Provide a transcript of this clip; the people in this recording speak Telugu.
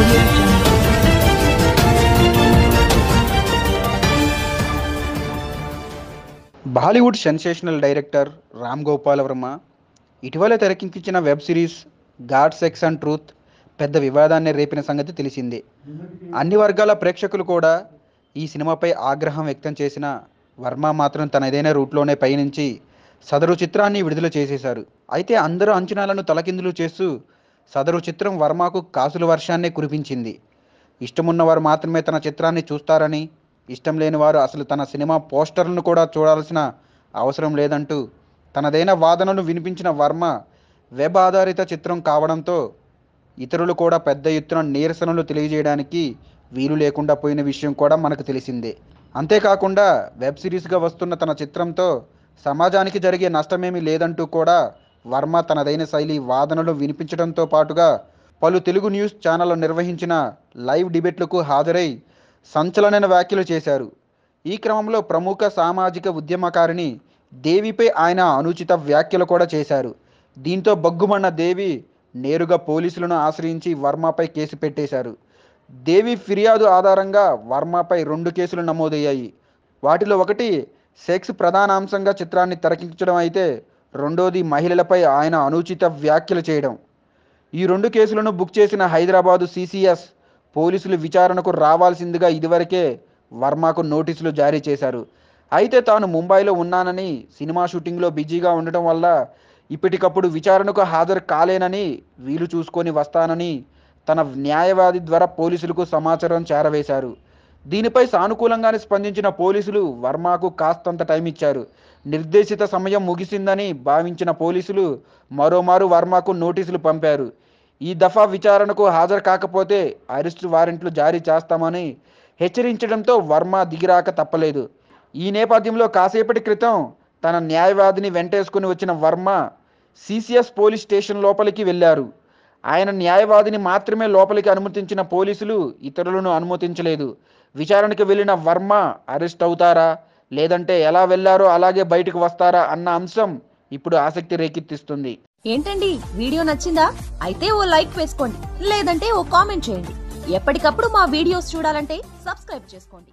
Audio Jungle. Bollywood sensational director Ram Gopal Varma ఇటీవల తెరకెక్కించిన web series God sex and truth పెద్ద వివాదాన్ని రేపిన సంగతి తెలిసిందే. అన్ని వర్గాల ప్రేక్షకులు కూడా ఈ సినిమాపై ఆగ్రహం వ్యక్తం చేసిన వర్మ మాత్రం తనదైన రూట్లోనే పయనించి సదరు చిత్రాన్ని విడుదల చేసేశారు. అయితే అందరూ అంచనాలను తలకిందులు చేస్తూ సదరు చిత్రం వర్మకు కాసుల వర్షాన్నే కురిపించింది. ఇష్టమున్నవారు మాత్రమే తన చిత్రాన్ని చూస్తారని, ఇష్టం లేని వారు అసలు తన సినిమా పోస్టర్లను కూడా చూడాల్సిన అవసరం లేదంటూ తనదైన వాదనను వినిపించిన వర్మ వెబ్ ఆధారిత చిత్రం కావడంతో ఇతరులు కూడా పెద్ద ఎత్తున నిరసనలు తెలియజేయడానికి వీలు లేకుండా పోయిన విషయం కూడా మనకు తెలిసిందే. అంతేకాకుండా వెబ్ సిరీస్గా వస్తున్న తన చిత్రంతో సమాజానికి జరిగే నష్టమేమీ లేదంటూ కూడా వర్మ తనదైన శైలి వాదనలు వినిపించడంతో పాటుగా పలు తెలుగు న్యూస్ ఛానళ్లు నిర్వహించిన లైవ్ డిబేట్లకు హాజరై సంచలన వ్యాఖ్యలు చేశారు. ఈ క్రమంలో ప్రముఖ సామాజిక ఉద్యమకారిణి దేవిపై ఆయన అనుచిత వ్యాఖ్యలు కూడా చేశారు. దీంతో బగ్గుమన్న దేవి నేరుగా పోలీసులను ఆశ్రయించి వర్మపై కేసు పెట్టేశారు. దేవి ఫిర్యాదు ఆధారంగా వర్మపై 2 కేసులు నమోదయ్యాయి. వాటిలో ఒకటి సెక్స్ ప్రధానాంశంగా చిత్రాన్ని తెరకెక్కించడం అయితే రెండోది మహిళలపై ఆయన అనుచిత వ్యాఖ్యలు చేయడం. ఈ 2 కేసులను బుక్ చేసిన హైదరాబాదు సిసిఎస్ పోలీసులు విచారణకు రావాల్సిందిగా ఇదివరకే వర్మకు నోటీసులు జారీ చేశారు. అయితే తాను ముంబైలో ఉన్నానని, సినిమా షూటింగ్లో బిజీగా ఉండటం వల్ల ఇప్పటికప్పుడు విచారణకు హాజరు కాలేనని, వీలు చూసుకొని వస్తానని తన న్యాయవాది ద్వారా పోలీసులకు సమాచారం చేరవేశారు. దీనిపై సానుకూలంగానే స్పందించిన పోలీసులు వర్మకు కాస్తంత టైం ఇచ్చారు. నిర్దేశిత సమయం ముగిసిందని భావించిన పోలీసులు మరోమారు వర్మకు నోటీసులు పంపారు. ఈ దఫా విచారణకు హాజరు కాకపోతే అరెస్టు వారెంట్లు జారీ చేస్తామని హెచ్చరించడంతో వర్మ దిగిరాక తప్పలేదు. ఈ నేపథ్యంలో కాసేపటి క్రితం తన న్యాయవాదిని వెంటేసుకుని వచ్చిన వర్మ సిసిఎస్ పోలీస్ స్టేషన్ లోపలికి వెళ్ళారు. ఆయన న్యాయవాదిని మాత్రమే లోపలికి అనుమతించిన పోలీసులు ఇతరులను అనుమతించలేదు. విచారణకు వెళ్ళిన వర్మ అరెస్ట్ అవుతారా, లేదంటే ఎలా వెళ్లారో అలాగే బయటకు వస్తారా అన్న అంశం ఇప్పుడు ఆసక్తి రేకెత్తిస్తుంది. ఏంటండి, వీడియో నచ్చిందా? అయితే ఓ లైక్ వేసుకోండి, లేదంటే ఓ కామెంట్ చేయండి. ఎప్పటికప్పుడు మా వీడియోస్ చూడాలంటే సబ్స్క్రైబ్ చేసుకోండి.